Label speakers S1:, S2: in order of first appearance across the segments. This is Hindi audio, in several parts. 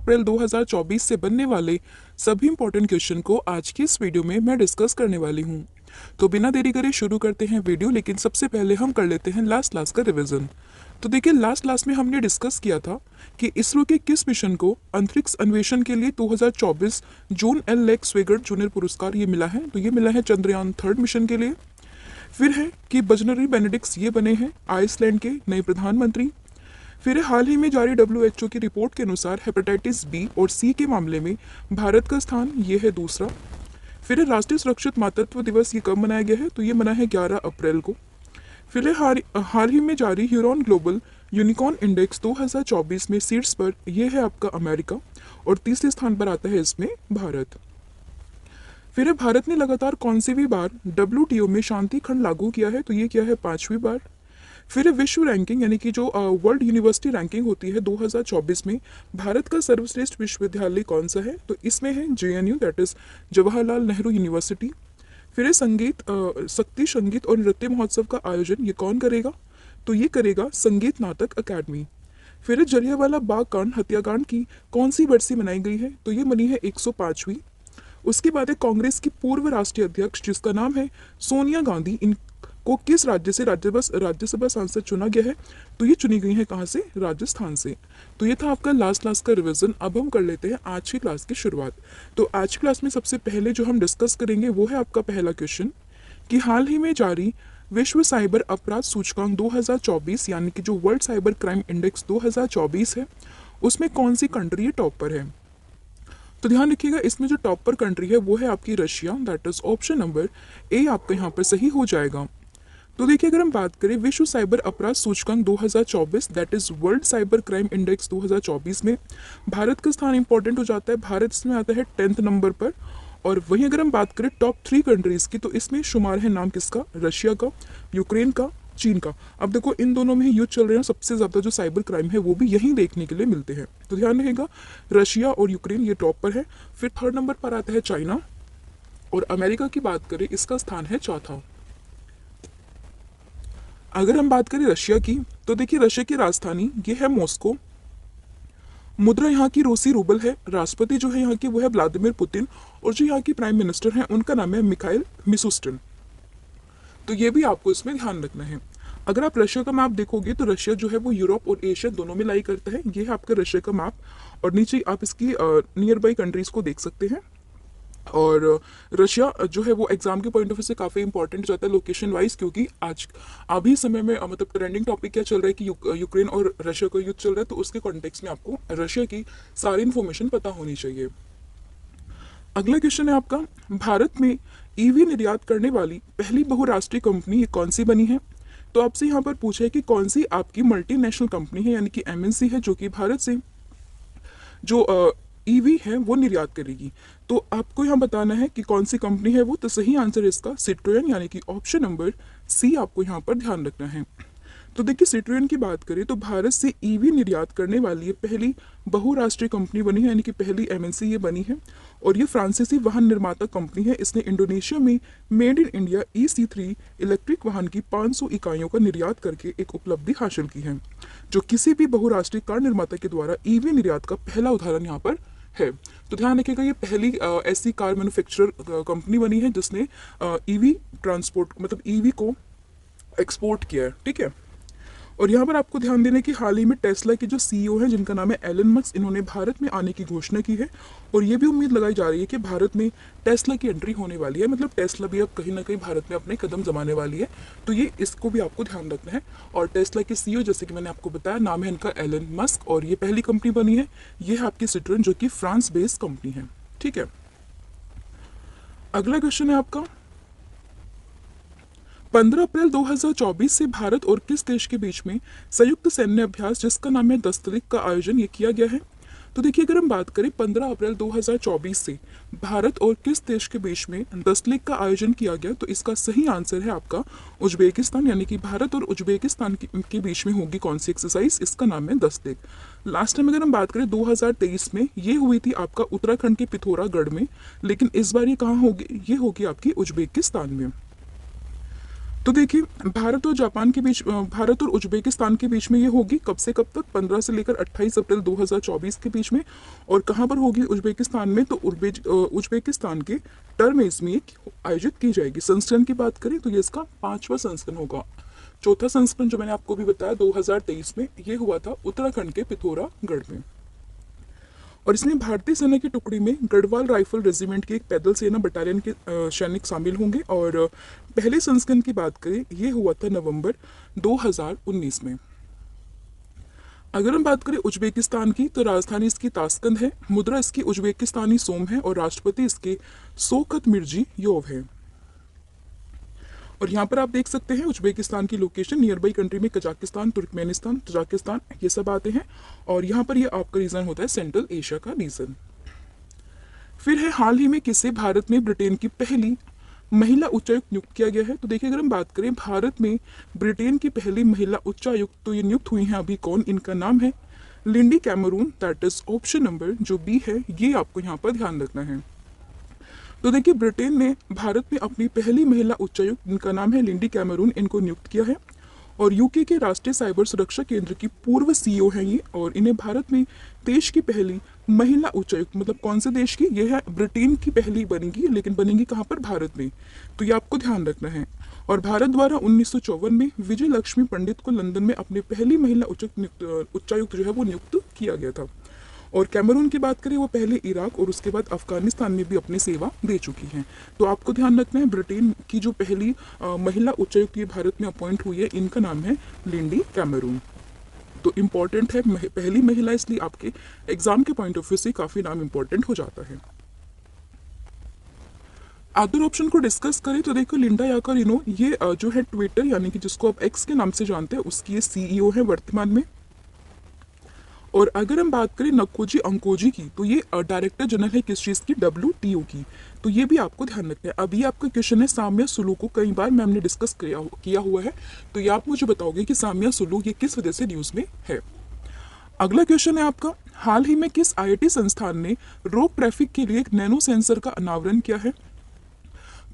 S1: अप्रैल 2024 से बनने वाले सभी इंपॉर्टेंट क्वेश्चन को आज की इस वीडियो में मैं डिस्कस करने वाली हूँ। तो बिना देरी करे शुरू करते हैं वीडियो, लेकिन सबसे पहले हम कर लेते हैं लास्ट क्लास का रिवीजन। तो देखिए, लास्ट क्लास में हमने डिस्कस किया था कि इसरो के किस मिशन को अंतरिक्ष अन्वेषण के लिए 2024 जून एल लेक्स स्वेगर्ट जूनियर पुरस्कार ये मिला है। तो ये मिला है चंद्रयान 3 मिशन के लिए। फिर है कि बजनरी बेनेडिक्स ये बने हैं आइसलैंड के नए प्रधानमंत्री। फिर हाल ही में जारी WHO की रिपोर्ट के अनुसार हेपेटाइटिस बी और सी के मामले में भारत का स्थान ये है दूसरा। फिर राष्ट्रीय सुरक्षित मातृत्व दिवस ये कब मनाया गया है? तो ये मना है 11 अप्रैल को। फिर हाल ही में जारी ह्यूरॉन ग्लोबल यूनिकॉर्न इंडेक्स 2024 में सीट्स पर यह है आपका अमेरिका और तीसरे स्थान पर आता है इसमें भारत। फिर भारत ने लगातार कौन सी बार WTO में शांति खंड लागू किया है? तो ये क्या है? 5वीं बार। फिर विश्व रैंकिंग यानी कि जो वर्ल्ड यूनिवर्सिटी रैंकिंग होती है 2024 में भारत का सर्वश्रेष्ठ विश्वविद्यालय कौन सा है? तो इसमें है JNU, that is Jawaharlal Nehru university. फिर शक्ति संगीत और नृत्य महोत्सव का आयोजन ये कौन करेगा? तो ये करेगा संगीत नाटक अकादमी। फिर जलियांवाला बाग कांड हत्याकांड की कौन सी बरसी मनाई गई है? तो ये मनी है 105वीं। उसके बाद है कांग्रेस की पूर्व राष्ट्रीय अध्यक्ष जिसका नाम है सोनिया गांधी, इनको किस राज्य से राज्यसभा सांसद चुना गया है? तो ये चुनी गई है कहाँ से? राजस्थान से। तो ये था आपका लास्ट क्लास का रिवीजन। अब हम कर लेते हैं आज की क्लास की शुरुआत। तो आज की क्लास में सबसे पहले जो हम डिस्कस करेंगे वो है आपका पहला क्वेश्चन कि हाल ही में जारी विश्व साइबर अपराध सूचकांक 2024 यानी कि जो वर्ल्ड साइबर क्राइम इंडेक्स 2024 है उसमें कौन सी कंट्री टॉप पर है? तो ध्यान रखिएगा, इसमें जो टॉप पर कंट्री है वो है आपकी Russia, that is option number A आपका यहाँ पर सही हो जाएगा। तो देखिए, अगर हम बात करें विश्व साइबर अपराध सूचकांक 2024 that is world cyber crime index 2024 में भारत का स्थान इंपॉर्टेंट हो जाता है। भारत इसमें आता है 10th नंबर पर। और वहीं अगर हम बात करें टॉप 3 कंट्रीज की तो इसमें शुमार है नाम किसका? रशिया का, यूक्रेन का, चीन का। अब देखो, इन दोनों में ही युद्ध चल रहे हैं, सबसे ज्यादा जो साइबर क्राइम है वो भी यहीं देखने के लिए मिलते हैं। तो ध्यान रखिएगा, रशिया और यूक्रेन ये टॉप पर है। फिर 3rd नंबर पर आता है चाइना और अमेरिका की बात करें इसका स्थान है 4था। अगर हम बात करें रशिया की तो देखिए, रशिया की राजधानी ये है मॉस्को। मुद्रा यहाँ की रूसी रूबल है। राष्ट्रपति जो है यहाँ की वो है व्लादिमीर पुतिन और जो यहाँ की प्राइम मिनिस्टर हैं उनका नाम है मिखाइल मिशुस्टिन। तो ये भी आपको इसमें ध्यान रखना है। अगर आप रशिया का मैप देखोगे तो रशिया जो है वो यूरोप और एशिया दोनों में लाई करता है। ये है आपका रशिया का मैप और नीचे आप इसकी नियर बाई कंट्रीज को देख सकते हैं। और रशिया जो है वो एग्जाम के पॉइंट ऑफ व्यू से काफ़ी इंपॉर्टेंट हो जाता है लोकेशन वाइज, क्योंकि आज अभी समय में मतलब ट्रेंडिंग टॉपिक क्या चल रहा है कि यूक्रेन और रशिया का युद्ध चल रहा है। तो उसके कॉन्टेक्स्ट में आपको रशिया की सारी इन्फॉर्मेशन पता होनी चाहिए। अगला क्वेश्चन है आपका, भारत में ईवी निर्यात करने वाली पहली बहुराष्ट्रीय कंपनी ये कौन सी बनी है? तो आपसे यहाँ पर पूछा है कि कौन सी आपकी मल्टीनेशनल कंपनी है यानी कि MNC है जो कि भारत से जो ईवी है वो निर्यात करेगी। तो आपको यहाँ बताना है कि कौन सी कंपनी है वो। तो सही आंसर इसका सिट्रोएन यानी कि ऑप्शन नंबर सी आपको यहाँ पर ध्यान रखना है। तो देखिए, सिट्रोएन की बात करें तो भारत से ईवी निर्यात करने वाली ये पहली बहुराष्ट्रीय कंपनी बनी है यानी कि पहली MNC ये बनी है। और ये फ्रांसीसी वाहन निर्माता कंपनी है। इसने इंडोनेशिया में made in India EC3 electric वाहन की 500 इकाइयों का निर्यात करके एक उपलब्धि हासिल की है, जो किसी भी बहुराष्ट्रीय कार निर्माता के द्वारा ईवी निर्यात का पहला उदाहरण यहाँ पर है। तो ध्यान रखिएगा, ये पहली ऐसी कार मैन्युफैक्चरर कंपनी बनी है जिसने ईवी ट्रांसपोर्ट मतलब ईवी को एक्सपोर्ट किया है। ठीक है। और यहाँ पर आपको ध्यान देने की हाल ही में टेस्ला के जो CEO हैं जिनका नाम है एलन मस्क, इन्होंने भारत में आने की घोषणा की है। और ये भी उम्मीद लगाई जा रही है कि भारत में टेस्ला की एंट्री होने वाली है, मतलब टेस्ला भी अब कहीं ना कहीं भारत में अपने कदम जमाने वाली है। तो ये इसको भी आपको ध्यान रखना है। और टेस्ला के CEO जैसे कि मैंने आपको बताया नाम है इनका एलन मस्क और ये पहली कंपनी बनी है। ये है आपकी सिट्रोएन जो कि फ्रांस बेस्ड कंपनी है। ठीक है। अगला क्वेश्चन है आपका, 15 अप्रैल 2024 से भारत और किस देश के बीच में संयुक्त सैन्य अभ्यास जिसका नाम है दस्तलिक का आयोजन ये किया गया है? तो देखिए, अगर हम बात करें 15 अप्रैल 2024 से भारत और किस देश के बीच में दस्तलिक का आयोजन किया गया, तो इसका सही आंसर है आपका उज्बेकिस्तान यानी कि भारत और उज्बेकिस्तान के बीच में होगी कौन सी एक्सरसाइज? इसका नाम है दस्तलिक। लास्ट टाइम अगर हम बात करें 2023 में ये हुई थी आपका उत्तराखंड के पिथौरागढ़ में, लेकिन इस बार ये कहाँ होगी? ये होगी आपकी उज्बेकिस्तान में। तो देखिए, भारत और जापान के बीच भारत और उज्बेकिस्तान के बीच में ये होगी कब से कब तक, 15 से लेकर 28 अप्रैल 2024 के बीच में। और कहाँ पर होगी? उज्बेकिस्तान में। तो उज्बेकिस्तान के टर्मेस में आयोजित की जाएगी। संस्करण की बात करें तो ये इसका 5वां संस्करण होगा। चौथा संस्करण जो मैंने आपको भी बताया 2023 में, ये हुआ था उत्तराखंड के पिथौरागढ़ में। और इसमें भारतीय सेना की टुकड़ी में गढ़वाल राइफल रेजिमेंट के एक पैदल सेना बटालियन के सैनिक शामिल होंगे। और पहले संस्करण की बात करें, ये हुआ था नवंबर 2019 में। अगर हम बात करें उज्बेकिस्तान की, तो राजधानी इसकी ताशकंद है, मुद्रा इसकी उज्बेकिस्तानी सोम है और राष्ट्रपति इसके शौकत मिर्जियोव है। और यहाँ पर आप देख सकते हैं उज्बेकिस्तान की लोकेशन, नियर बाई कंट्री में कजाकिस्तान, तुर्कमेनिस्तान, तजाकिस्तान ये सब आते हैं। और यहाँ पर ये आपका रीजन होता है सेंट्रल एशिया का रीजन। फिर है हाल ही में किसे भारत में ब्रिटेन की पहली महिला उच्चायुक्त नियुक्त किया गया है? तो देखिए, अगर हम बात करें भारत में ब्रिटेन की पहली महिला उच्चायुक्त, तो ये नियुक्त हुई हैं अभी कौन? इनका नाम है Lindy Cameron, that is option number जो बी है, ये आपको यहाँ पर ध्यान रखना है। तो देखिए, ब्रिटेन ने भारत में अपनी पहली महिला उच्चायुक्त, इनका नाम है लिंडी कैमरून, इनको नियुक्त किया है। और यूके के राष्ट्रीय साइबर सुरक्षा केंद्र की पूर्व सीईओ हैं ये। और इन्हें भारत में देश की पहली महिला उच्चायुक्त, मतलब कौन से देश की? ये है ब्रिटेन की पहली बनेगी, लेकिन बनेगी कहाँ पर? भारत में। तो ये आपको ध्यान रखना है। और भारत द्वारा 1954 में विजय लक्ष्मी पंडित को लंदन में अपनी पहली महिला उच्चायुक्त जो है वो नियुक्त किया गया था। और कैमरून की बात करें, वो पहले इराक और उसके बाद अफगानिस्तान में भी अपनी सेवा दे चुकी हैं। तो आपको ध्यान रखना है, ब्रिटेन की जो पहली महिला उच्चायुक्त ये भारत में अपॉइंट हुई है, इनका नाम है लिंडी कैमरून। तो इम्पॉर्टेंट है, पहली महिला, इसलिए आपके एग्जाम के पॉइंट ऑफ व्यू से काफी नाम इम्पॉर्टेंट हो जाता है। अदर ऑप्शन को डिस्कस करें तो देखो, लिंडा याकारिनो ये जो है ट्विटर यानी कि जिसको आप एक्स के नाम से जानते हैं, उसकी ये सीईओ है वर्तमान में। और अगर हम बात करें नकोजी अंकोजी की, तो ये डायरेक्टर जनरल है किस चीज़ की? WTO की। तो ये भी आपको ध्यान रखना है। अभी आपका क्वेश्चन है साम्या सुलूक को कई बार मैम ने डिस्कस किया हुआ है, तो ये आप मुझे बताओगे कि साम्या सुलूक ये किस वजह से न्यूज़ में है। अगला क्वेश्चन है आपका, हाल ही में किस IIT संस्थान ने रोड ट्रैफिक के लिए एक नैनो सेंसर का अनावरण किया है?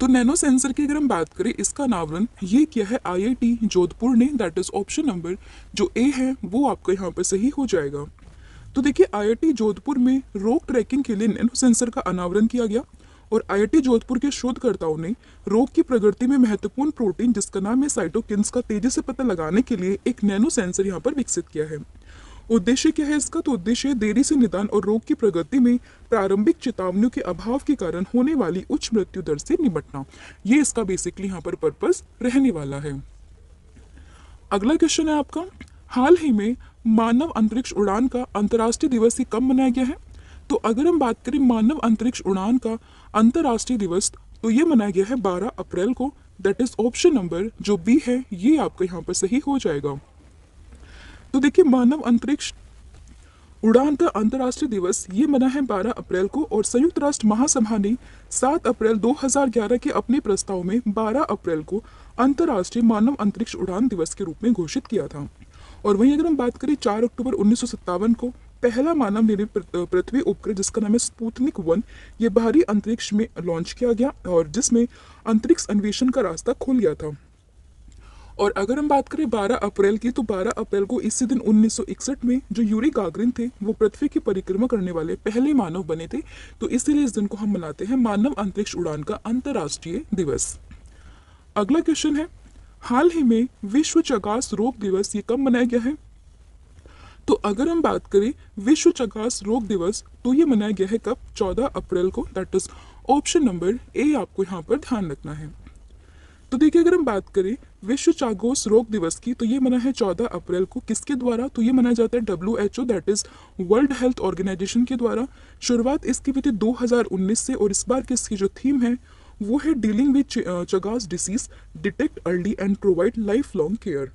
S1: तो नैनो सेंसर की अगर हम बात करें, इसका अनावरण ये किया है IIT जोधपुर ने, दैट इज ऑप्शन नंबर जो ए है वो आपका यहाँ पर सही हो जाएगा। तो देखिए, IIT जोधपुर में रोग ट्रैकिंग के लिए नैनो सेंसर का अनावरण किया गया। और IIT जोधपुर के शोधकर्ताओं ने रोग की प्रगति में महत्वपूर्ण प्रोटीन जिसका नाम है साइटोकिन्स का तेजी से पता लगाने के लिए एक नैनो सेंसर यहाँ पर विकसित किया है। उद्देश्य क्या है इसका? तो उद्देश्य देरी से निदान और रोग की प्रगति में प्रारंभिक चेतावनियों के अभाव के कारण होने वाली उच्च मृत्यु दर से निपटना, ये इसका बेसिकली यहाँ पर पर्पस रहने वाला है। अगला क्वेश्चन है आपका, हाल ही में मानव अंतरिक्ष उड़ान का अंतर्राष्ट्रीय दिवस ही कब मनाया गया है? तो अगर हम बात करें मानव अंतरिक्ष उड़ान का अंतर्राष्ट्रीय दिवस, तो ये मनाया गया है 12 अप्रैल को, दैट इज ऑप्शन नंबर जो बी है, ये आपका यहाँ पर सही हो जाएगा। तो देखिए, मानव अंतरिक्ष उड़ान का अंतर्राष्ट्रीय दिवस ये मना है 12 अप्रैल को। और संयुक्त राष्ट्र महासभा ने 7 अप्रैल 2011 के अपने प्रस्ताव में 12 अप्रैल को अंतर्राष्ट्रीय मानव अंतरिक्ष उड़ान दिवस के रूप में घोषित किया था। और वहीं अगर हम बात करें, 4 अक्टूबर 1957 को पहला मानव निर्मित पृथ्वी उपग्रह जिसका नाम है स्पुतनिक 1, ये बाहरी अंतरिक्ष में लॉन्च किया गया और जिसमें अंतरिक्ष अन्वेषण का रास्ता खुल गया था। और अगर हम बात करें 12 अप्रैल की, तो 12 अप्रैल को इसी दिन 1961 में जो यूरी गागरिन थे वो पृथ्वी की परिक्रमा करने वाले पहले मानव बने थे। तो इसीलिए इस दिन को हम मनाते हैं मानव अंतरिक्ष उड़ान का अंतर्राष्ट्रीय दिवस। अगला क्वेश्चन है, हाल ही में विश्व चगास रोग दिवस ये कब मनाया गया है? तो अगर हम बात करें विश्व चगास रोग दिवस, तो ये मनाया गया है कब? 14 अप्रैल को, that is option number A आपको यहाँ पर ध्यान रखना है। तो देखिए, अगर हम बात करें विश्व चागोस रोग दिवस की, तो ये मना है 14 अप्रैल को। किसके द्वारा? तो ये मनाया जाता है WHO, that is World Health Organization के द्वारा। शुरुआत इसकी हुई थी 2019 से और इस बार की इसकी जो थीम है वो है dealing with Chagas disease, detect early and provide life long care.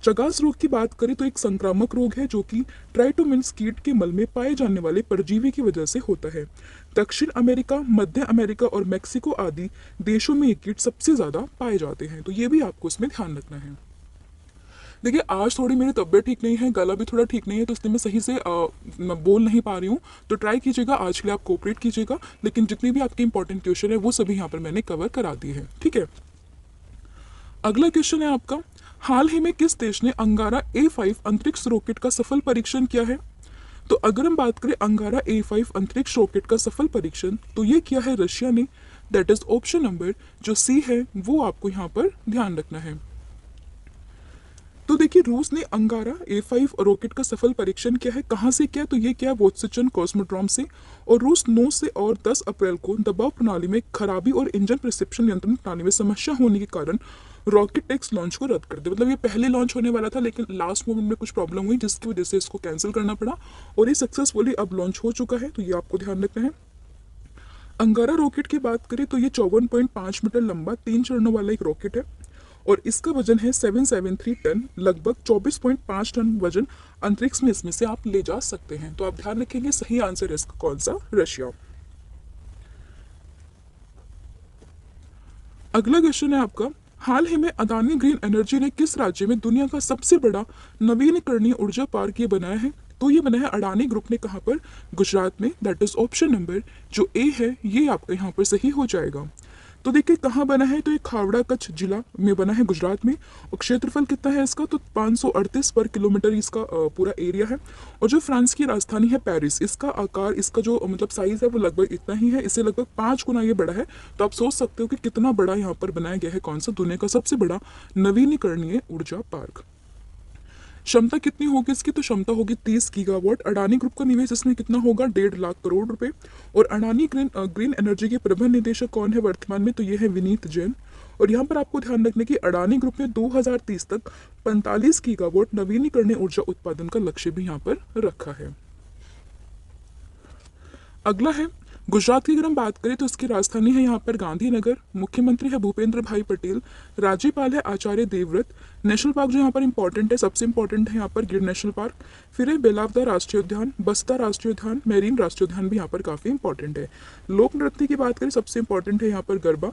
S1: Chagas रोग की बात करें तो एक संक्रामक रोग है जो कि ट्राइटोमिन्स कीट के मल में पाए जाने वाले परजीवी की वजह से होता है। दक्षिण अमेरिका, मध्य अमेरिका और मेक्सिको आदि देशों में ये कीट सबसे ज्यादा पाए जाते हैं। तो ये भी आपको इसमें ध्यान रखना है। देखिए, आज थोड़ी मेरी तबीयत ठीक नहीं है, गला भी थोड़ा ठीक नहीं है, तो इसलिए मैं सही से बोल नहीं पा रही हूँ। तो ट्राई कीजिएगा, आज के लिए आप कोऑपरेट कीजिएगा। लेकिन जितने भी आपके इंपॉर्टेंट क्वेश्चन है वो सभी यहाँ पर मैंने कवर करा दिए हैं, ठीक है। अगला क्वेश्चन है आपका, हाल ही में किस देश ने अंगारा A5 अंतरिक्ष रॉकेट का सफल परीक्षण किया है? तो अगर हम बात करें अंगारा A5 अंतरिक्ष रॉकेट का सफल परीक्षण, तो ये किया है रशिया ने। दैट इज ऑप्शन नंबर जो सी है वो आपको यहाँ पर ध्यान रखना है। तो देखिए, रूस ने अंगारा A5 रॉकेट का सफल परीक्षण किया है। कहाँ से किया? तो ये किया वोत्सचन कॉस्मोड्रोम से। और रूस 9 से और 10 अप्रैल को दबाव प्रणाली में खराबी और इंजन प्रिसिप्शन नियंत्रण प्रणाली में समस्या होने के कारण रॉकेट टेक्स लॉन्च को रद्द कर दिया। मतलब ये पहले लॉन्च होने वाला था, लेकिन लास्ट मोमेंट में कुछ प्रॉब्लम हुई जिसकी वजह से इसको कैंसिल करना पड़ा, और ये सक्सेसफुली अब लॉन्च हो चुका है। तो ये आपको ध्यान रखना है। अंगारा रॉकेट की बात करें तो ये 54.5 मीटर लंबा 3 चरणों वाला एक रॉकेट है, और इसका वजन है 773 टन, लगभग 24.5 टन वजन अंतरिक्ष में इसमें से आप ले जा सकते हैं। तो आप ध्यान रखेंगे सही आंसर है इसका कौन सा? रशिया। अगला क्वेश्चन है आपका, हाल ही में अदानी ग्रीन एनर्जी ने किस राज्य में दुनिया का सबसे बड़ा नवीकरणीय ऊर्जा पार्क ये बनाया है? तो ये बना है अडानी ग्रुप ने। कहाँ पर? गुजरात में। दैट इज ऑप्शन नंबर जो ए है ये आपका यहाँ पर सही हो जाएगा। तो देखिए कहाँ बना है, तो ये खावड़ा कच्छ जिला में बना है, गुजरात में। और क्षेत्रफल कितना है इसका? तो 538 पर किलोमीटर इसका पूरा एरिया है। और जो फ्रांस की राजधानी है पेरिस, इसका आकार, इसका जो मतलब साइज है वो लगभग इतना ही है, इससे लगभग 5 गुना ये बड़ा है। तो आप सोच सकते हो कि कितना बड़ा यहाँ पर बनाया गया है। कौन सा? दुनिया का सबसे बड़ा नवीनीकरणीय ऊर्जा पार्क। क्षमता कितनी होगी इसकी? तो क्षमता होगी 30 गीगावाट। अडानी ग्रुप का निवेश इसमें कितना होगा? 1.5 लाख करोड़ रुपए। और अडानी ग्रीन एनर्जी के प्रबंध निदेशक कौन है वर्तमान में? तो ये है विनीत जैन। और यहाँ पर आपको ध्यान रखने की अडानी ग्रुप ने 2030 तक 45 गीगावाट नवीनीकरणीय ऊर्जा उत्पादन का लक्ष्य भी यहाँ पर रखा है। अगला है, गुजरात की अगर हम बात करें तो इसकी राजधानी है यहाँ पर गांधीनगर। मुख्यमंत्री है भूपेंद्र भाई पटेल। राज्यपाल है आचार्य देवव्रत। नेशनल पार्क जो यहाँ पर इंपॉर्टेंट है, सबसे इंपॉर्टेंट है यहाँ पर गिर नेशनल पार्क। फिर है बेलावदा राष्ट्रीय उद्यान, बस्ता राष्ट्रीय उद्यान, मेरीन राष्ट्रीय उद्यान भी यहाँ पर काफी इंपॉर्टेंट है। लोक नृत्य की बात करें, सबसे इंपॉर्टेंट है यहाँ पर गरबा।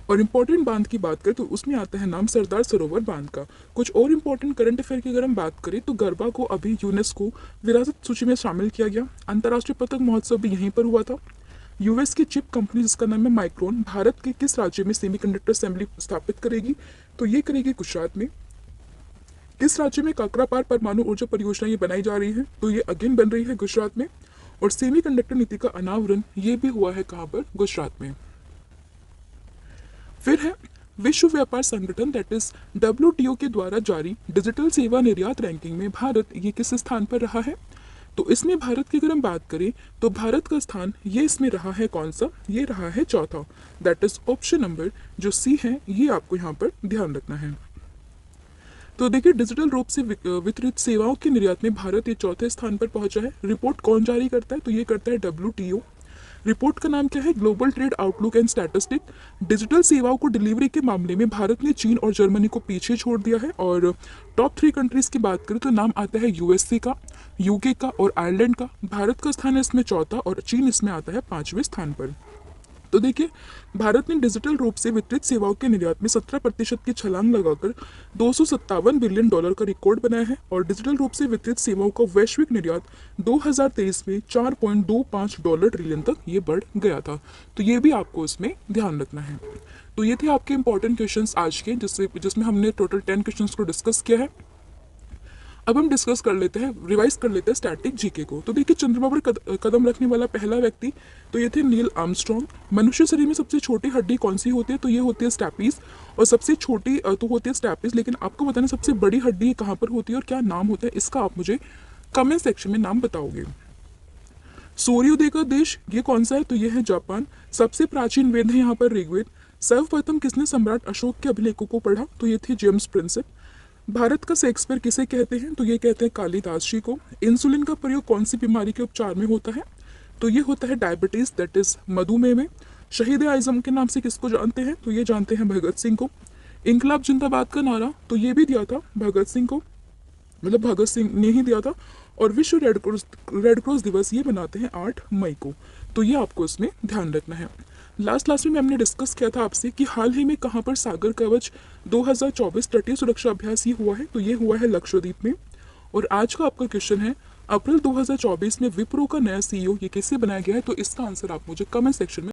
S1: और इम्पोर्टेंट बांध की बात करें तो उसमें आता है नाम सरदार सरोवर बांध का। कुछ और इम्पोर्टेंट करंट अफेयर की अगर हम बात करें तो गरबा को अभी यूनेस्को विरासत सूची में शामिल किया गया। अंतर्राष्ट्रीय पतंग महोत्सव भी यहीं पर हुआ था। यूएस की चिप कंपनी जिसका नाम है माइक्रोन, भारत के किस राज्य में सेमीकंडक्टर असेंबली स्थापित करेगी? तो ये करेगी गुजरात में। किस राज्य में काकरापार परमाणु ऊर्जा परियोजना ये बनाई जा रही है? तो ये अगेन बन रही है गुजरात में। और सेमीकंडक्टर नीति का अनावरण ये भी हुआ है कहाँ पर? गुजरात में। फिर है विश्व व्यापार संगठन दैट इज WTO के द्वारा जारी डिजिटल सेवा निर्यात रैंकिंग में भारत ये किस स्थान पर रहा है? तो इसमें भारत की अगर हम बात करें तो भारत का स्थान ये इसमें रहा है कौन सा? ये रहा है चौथा। दैट इज ऑप्शन नंबर जो सी है ये आपको यहाँ पर ध्यान रखना है। तो देखिए, डिजिटल रूप से वितरित सेवाओं के निर्यात में भारत ये चौथे स्थान पर पहुंचा है। रिपोर्ट कौन जारी करता है? तो ये करता है WTO। रिपोर्ट का नाम क्या है? Global trade outlook and statistic. Digital सेवाओं को डिलीवरी के मामले में भारत ने चीन और जर्मनी को पीछे छोड़ दिया है। और टॉप 3 कंट्रीज की बात करें तो नाम आता है USA का, UK का और आयरलैंड का। भारत का स्थान है इसमें चौथा और चीन इसमें आता है 5वें स्थान पर। तो देखिए, भारत ने डिजिटल रूप से वितरित सेवाओं के निर्यात में 17% की छलांग लगाकर $257 बिलियन का रिकॉर्ड बनाया है। और डिजिटल रूप से वितरित सेवाओं का वैश्विक निर्यात 2023 में $4.25 ट्रिलियन तक ये बढ़ गया था। तो ये भी आपको इसमें ध्यान रखना है। तो ये थे आपके इंपॉर्टेंट क्वेश्चंस आज के, जिसमें हमने टोटल 10 क्वेश्चंस को डिस्कस किया है। अब हम डिस्कस कर लेते हैं, रिवाइज कर लेते हैं स्टैटिक जीके को। तो देखिए, चंद्रमा पर कदम रखने वाला पहला व्यक्ति तो ये थे नील आर्मस्ट्रॉन्ग। मनुष्य शरीर में सबसे छोटी हड्डी कौन सी होती है? तो ये होती है स्टैपीज। और सबसे छोटी तो होती है स्टैपीज, लेकिन आपको बताना सबसे बड़ी हड्डी कहाँ पर होती है और क्या नाम होता है इसका आप मुझे कमेंट सेक्शन में नाम बताओगे। सूर्योदय का देश ये कौन सा है? तो ये है जापान। सबसे प्राचीन वेद है यहाँ पर ऋग्वेद। सर्वप्रथम किसने सम्राट अशोक के अभिलेखों को पढ़ा? तो ये थे जेम्स प्रिंसेप। भारत का शेक्सपियर किसे कहते हैं? तो ये कहते हैं कालिदास जी को। इंसुलिन का प्रयोग कौन सी बीमारी के उपचार में होता है? तो ये होता है डायबिटीज, दैट इज मधुमेह में। शहीद आजम के नाम से किसको जानते हैं? तो ये जानते हैं भगत सिंह को। इंकलाब जिंदाबाद का नारा तो ये भी दिया था भगत सिंह को, मतलब भगत सिंह ने ही दिया था। और विश्व रेड क्रॉस दिवस ये मनाते हैं 8 मई को। तो ये आपको इसमें ध्यान रखना है। लास्ट में हमने डिस्कस किया था आपसे कि हाल ही में कहाँ पर सागर कवच 2024 तटीय सुरक्षा अभ्यास ये हुआ है? तो ये हुआ है लक्षद्वीप में। और आज का आपका क्वेश्चन है, अप्रैल 2024 में विप्रो का नया CEO ये कैसे बनाया गया है? तो इसका आंसर आप मुझे कमेंट सेक्शन में